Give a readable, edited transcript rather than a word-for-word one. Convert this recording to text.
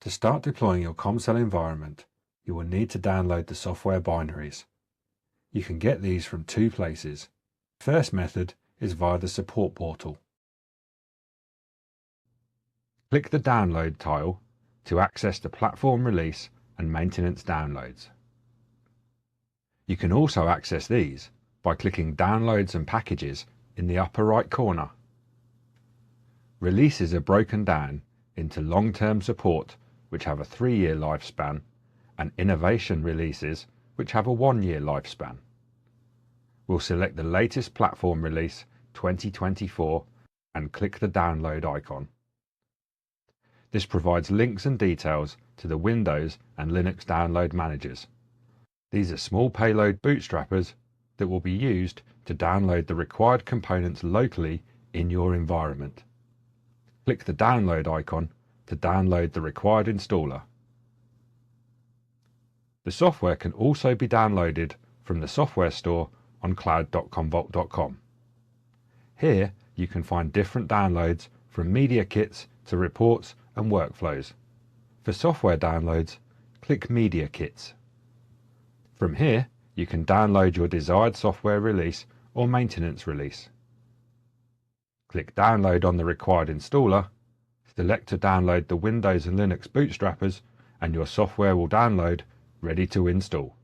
To start deploying your Commvault environment, you will need to download the software binaries. You can get these from two places. The first method is via the support portal. Click the Download tile to access the platform release and maintenance downloads. You can also access these by clicking Downloads and Packages in the upper right corner. Releases are broken down into long-term support, which have a 3-year lifespan, and innovation releases, which have a 1-year lifespan. We'll select the latest platform release 2024 and click the download icon. This provides links and details to the Windows and Linux download managers. These are small payload bootstrappers that will be used to download the required components locally in your environment. Click the download icon to download the required installer. The software can also be downloaded from the software store on cloud.commvault.com. Here you can find different downloads from media kits to reports and workflows. For software downloads, click Media Kits. From here, you can download your desired software release or maintenance release. Click Download on the required installer, select to download the Windows and Linux bootstrappers, and your software will download, ready to install.